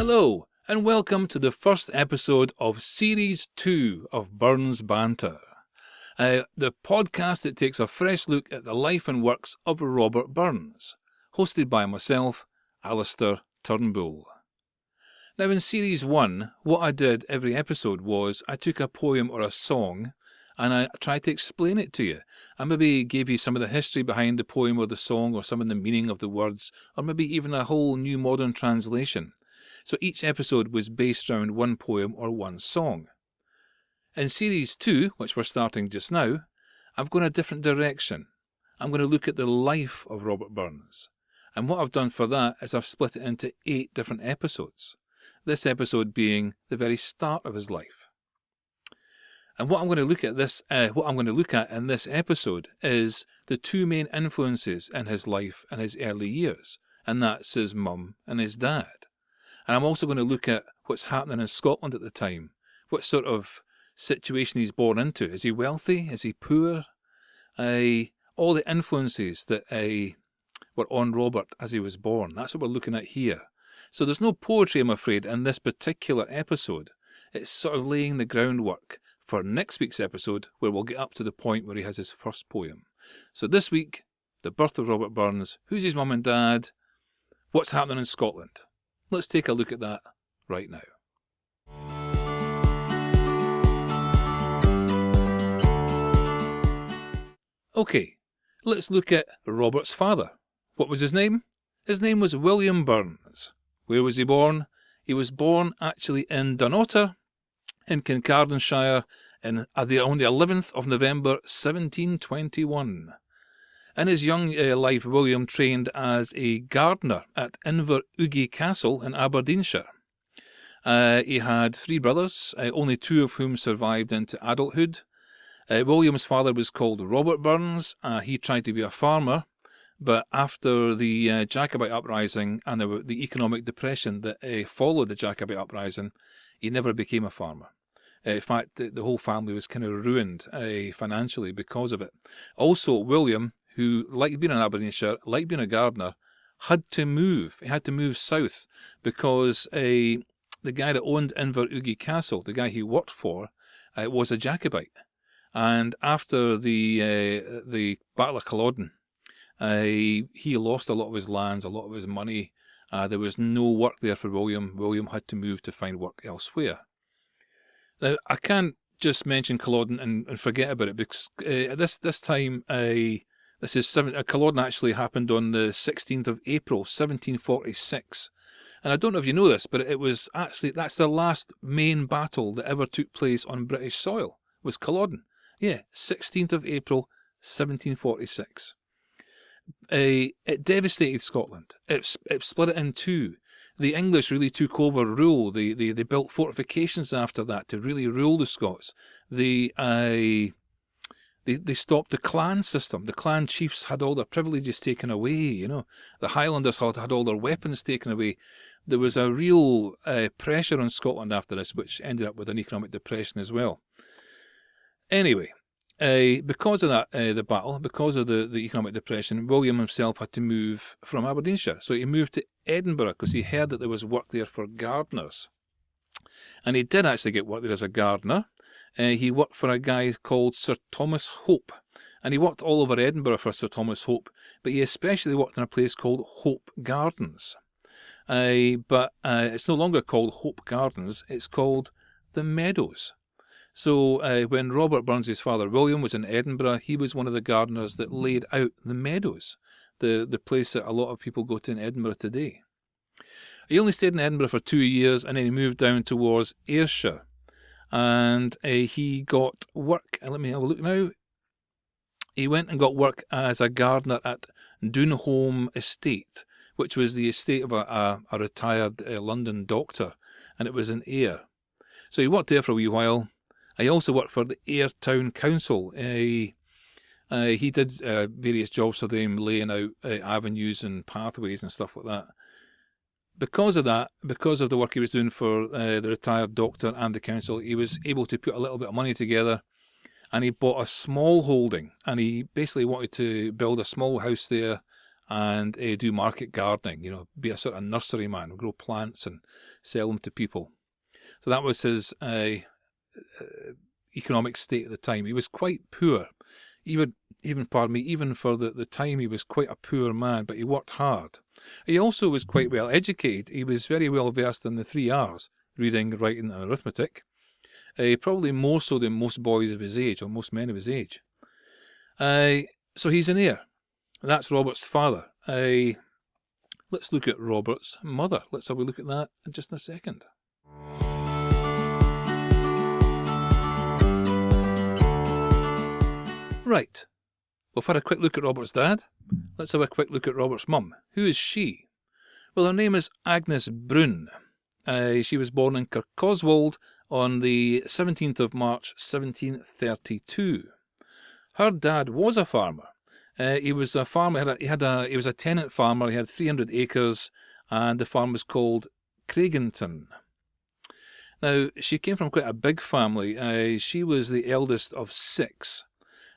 Hello, and welcome to the first episode of Series 2 of Burns Banter, the podcast that takes a fresh look at the life and works of Robert Burns, hosted by myself, Alistair Turnbull. Now in Series 1, what I did every episode was I took a poem or a song and I tried to explain it to you. I maybe gave you some of the history behind the poem or the song or some of the meaning of the words, or maybe even a whole new modern translation. So each episode was based around one poem or one song. In Series 2, which we're starting just now, I've gone a different direction. I'm going to look at the life of Robert Burns. And what I've done for that is I've split it into 8 different episodes. This episode being the very start of his life. And what I'm going to look at in this episode is the 2 main influences in his life and his early years, and that's his mum and his dad. And I'm also going to look at what's happening in Scotland at the time. What sort of situation he's born into. Is he wealthy? Is he poor? All the influences that were on Robert as he was born. That's what we're looking at here. So there's no poetry, I'm afraid, in this particular episode. It's sort of laying the groundwork for next week's episode, where we'll get up to the point where he has his first poem. So this week, the birth of Robert Burns, who's his mum and dad, what's happening in Scotland. Let's take a look at that right now. Okay, let's look at Robert's father. What was his name? His name was William Burns. Where was he born? He was born actually in Dunnottar, in Kincardineshire, on the 11th of November 1721. In his young life, William trained as a gardener at Inveruggy Castle in Aberdeenshire. He had 3 brothers, only 2 of whom survived into adulthood. William's father was called Robert Burns. He tried to be a farmer, but after the Jacobite uprising and the economic depression that followed the Jacobite uprising, he never became a farmer. In fact, the whole family was kind of ruined financially because of it. Also, William, who liked being in Aberdeenshire, liked being a gardener, had to move. He had to move south because the guy that owned Inveruggy Castle, the guy he worked for, was a Jacobite. And after the Battle of Culloden, he lost a lot of his lands, a lot of his money. There was no work there for William. William had to move to find work elsewhere. Now, I can't just mention Culloden and forget about it, because this time, Culloden actually happened on the 16th of April, 1746. And I don't know if you know this, but that's the last main battle that ever took place on British soil, was Culloden. Yeah, 16th of April, 1746. It devastated Scotland. It split it in 2. The English really took over rule. They built fortifications after that to really rule the Scots. They stopped the clan system. The clan chiefs had all their privileges taken away. You know, the Highlanders had all their weapons taken away. There was a real pressure on Scotland after this, which ended up with an economic depression as well. Anyway, because of that, the battle, because of the economic depression, William himself had to move from Aberdeenshire. So he moved to Edinburgh because he heard that there was work there for gardeners. And he did actually get work there as a gardener. He worked for a guy called Sir Thomas Hope. And he worked all over Edinburgh for Sir Thomas Hope, but he especially worked in a place called Hope Gardens. But it's no longer called Hope Gardens, it's called The Meadows. So when Robert Burns' father William was in Edinburgh, he was one of the gardeners that laid out the Meadows, the place that a lot of people go to in Edinburgh today. He only stayed in Edinburgh for 2 years, and then he moved down towards Ayrshire. And he got work, let me have a look now. He went and got work as a gardener at Doonholme Estate, which was the estate of a retired London doctor, and it was in Ayr. So he worked there for a wee while. He also worked for the Ayr Town Council. He did various jobs for them, laying out avenues and pathways and stuff like that. Because of that, because of the work he was doing for the retired doctor and the council, he was able to put a little bit of money together, and he bought a small holding, and he basically wanted to build a small house there and do market gardening, be a sort of nursery man, grow plants and sell them to people. So that was his economic state at the time. He was quite poor. Even for the time, he was quite a poor man, but he worked hard. He also was quite well educated. He was very well versed in the 3 R's, reading, writing and arithmetic. Probably more so than most boys of his age, or most men of his age. So he's an heir. That's Robert's father. Let's look at Robert's mother. Let's have a look at that in just a second. Right. We've had a quick look at Robert's dad. Let's have a quick look at Robert's mum. Who is she? Well, her name is Agnes Broun. She was born in Kirkoswald on the 17th of March, 1732. Her dad was a farmer. He was a farmer. He was a tenant farmer. He had 300 acres, and the farm was called Craigington. Now, she came from quite a big family. She was the eldest of 6.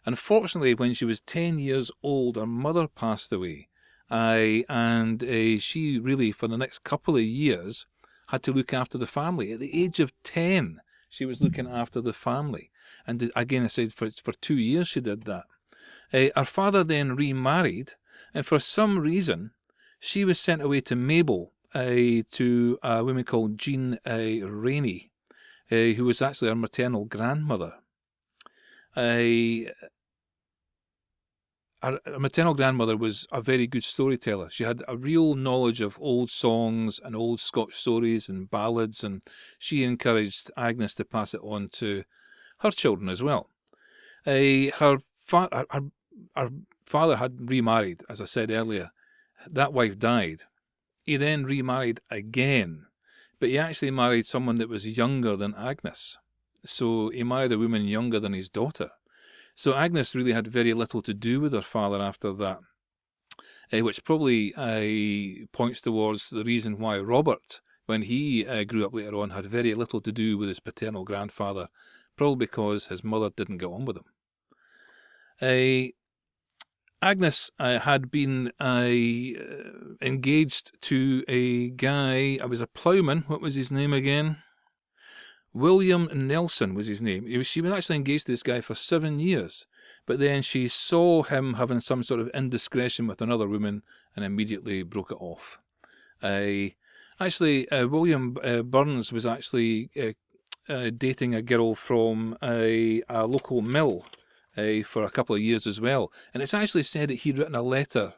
Unfortunately, when she was 10 years old, her mother passed away, and she really, for the next couple of years, had to look after the family. At the age of 10, she was looking after the family. And again, I said for 2 years she did that. Her father then remarried, and for some reason, she was sent away to Mabel, to a woman called Jean Rainey, who was actually her maternal grandmother. Her maternal grandmother was a very good storyteller. She had a real knowledge of old songs and old Scotch stories and ballads, and she encouraged Agnes to pass it on to her children as well. Her father had remarried, as I said earlier. That wife died. He then remarried again, but he actually married someone that was younger than Agnes. So he married a woman younger than his daughter. So Agnes really had very little to do with her father after that, which probably points towards the reason why Robert, when he grew up later on, had very little to do with his paternal grandfather, probably because his mother didn't get on with him. Agnes had been engaged to a guy. I was a ploughman. What was his name again? William Nelson was his name. She was actually engaged to this guy for 7 years, but then she saw him having some sort of indiscretion with another woman and immediately broke it off. William Burns was actually dating a girl from a local mill for a couple of years as well, and it's actually said that he'd written a letter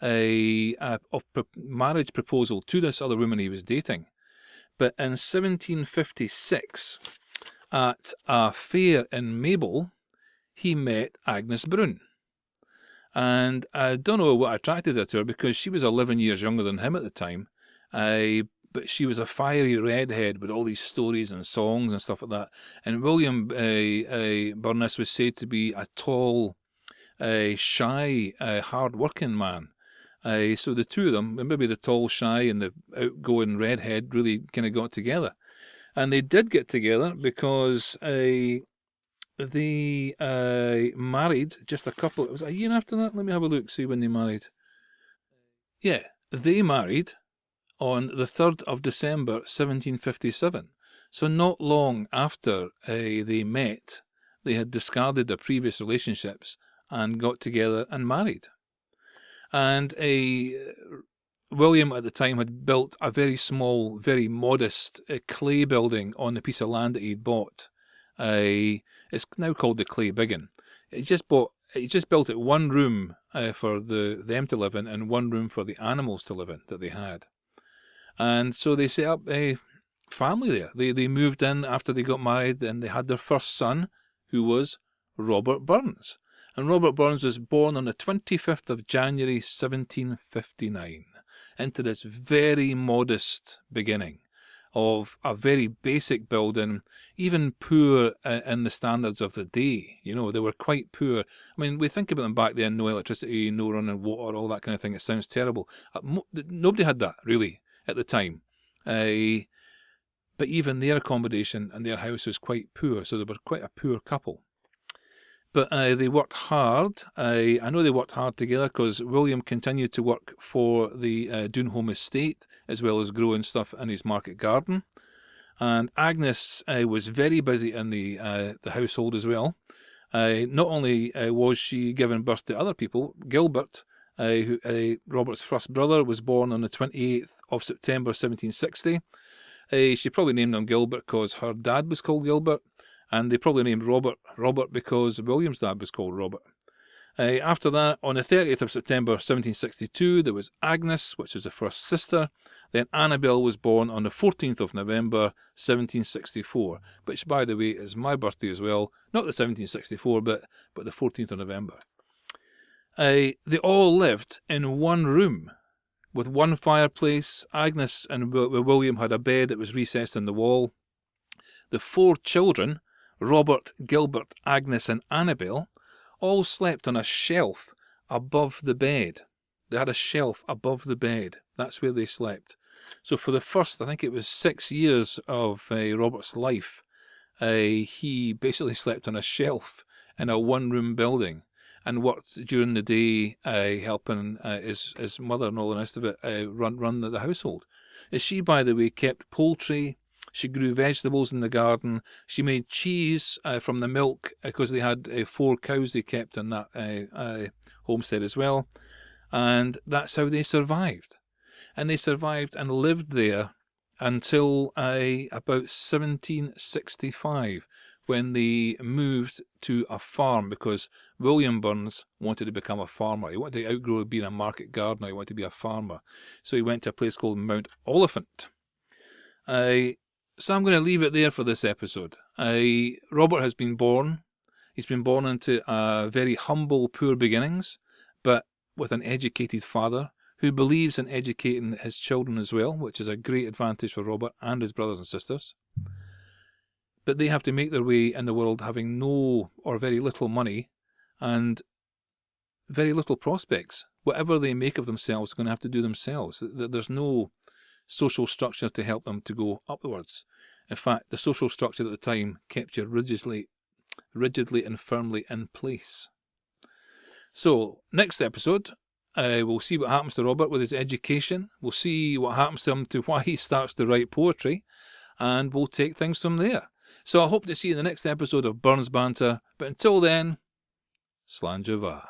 of marriage proposal to this other woman he was dating. But in 1756, at a fair in Mabel, he met Agnes Broun. And I don't know what attracted her to her, because she was 11 years younger than him at the time. But she was a fiery redhead with all these stories and songs and stuff like that. And William Burns was said to be a tall, shy, hard-working man. So the two of them, maybe the tall, shy and the outgoing redhead, really kind of got together. And they did get together because they married just a couple. It was a year after that. Let me have a look, see when they married. Yeah, they married on the 3rd of December, 1757. So not long after they met, they had discarded their previous relationships and got together and married. And William at the time had built a very small, very modest clay building on the piece of land that he'd bought. It's now called the Clay Biggin. He just built it one room for them to live in and one room for the animals to live in that they had. And so they set up a family there. They moved in after they got married, and they had their first son, who was Robert Burns. And Robert Burns was born on the 25th of January, 1759, into this very modest beginning of a very basic building, even poor in the standards of the day. You know, they were quite poor. I mean, we think about them back then, no electricity, no running water, all that kind of thing. It sounds terrible. Nobody had that, really, at the time. But even their accommodation and their house was quite poor, so they were quite a poor couple. But they worked hard. I know they worked hard together because William continued to work for the Doonholme estate as well as growing stuff in his market garden. And Agnes was very busy in the household as well. Not only was she giving birth to other people, Gilbert, Robert's first brother, was born on the 28th of September 1760. She probably named him Gilbert because her dad was called Gilbert, and they probably named Robert because William's dad was called Robert. After that, on the 30th of September 1762, there was Agnes, which was the first sister. Then Annabel was born on the 14th of November 1764, which, by the way, is my birthday as well. Not the 1764, but the 14th of November. They all lived in one room with one fireplace. Agnes and William had a bed that was recessed in the wall. The 4 children, Robert, Gilbert, Agnes and Annabel, all slept on a shelf above the bed. They had a shelf above the bed. That's where they slept. So for the first, I think it was 6 years of Robert's life, he basically slept on a shelf in a one-room building and worked during the day helping his mother and all the rest of it run the household. She, by the way, kept poultry. She grew vegetables in the garden. She made cheese from the milk because they had 4 cows they kept in that homestead as well. And that's how they survived. And they survived and lived there until about 1765, when they moved to a farm because William Burns wanted to become a farmer. He wanted to outgrow being a market gardener. He wanted to be a farmer. So he went to a place called Mount Oliphant. So I'm going to leave it there for this episode. Robert has been born. He's been born into very humble, poor beginnings, but with an educated father who believes in educating his children as well, which is a great advantage for Robert and his brothers and sisters. But they have to make their way in the world having no or very little money and very little prospects. Whatever they make of themselves, they're going to have to do themselves. There's no social structure to help them to go upwards. In fact, the social structure at the time kept you rigidly and firmly in place. So, next episode, we'll see what happens to Robert with his education. We'll see what happens to him to why he starts to write poetry, and we'll take things from there. So I hope to see you in the next episode of Burns Banter, but until then, Slán Java.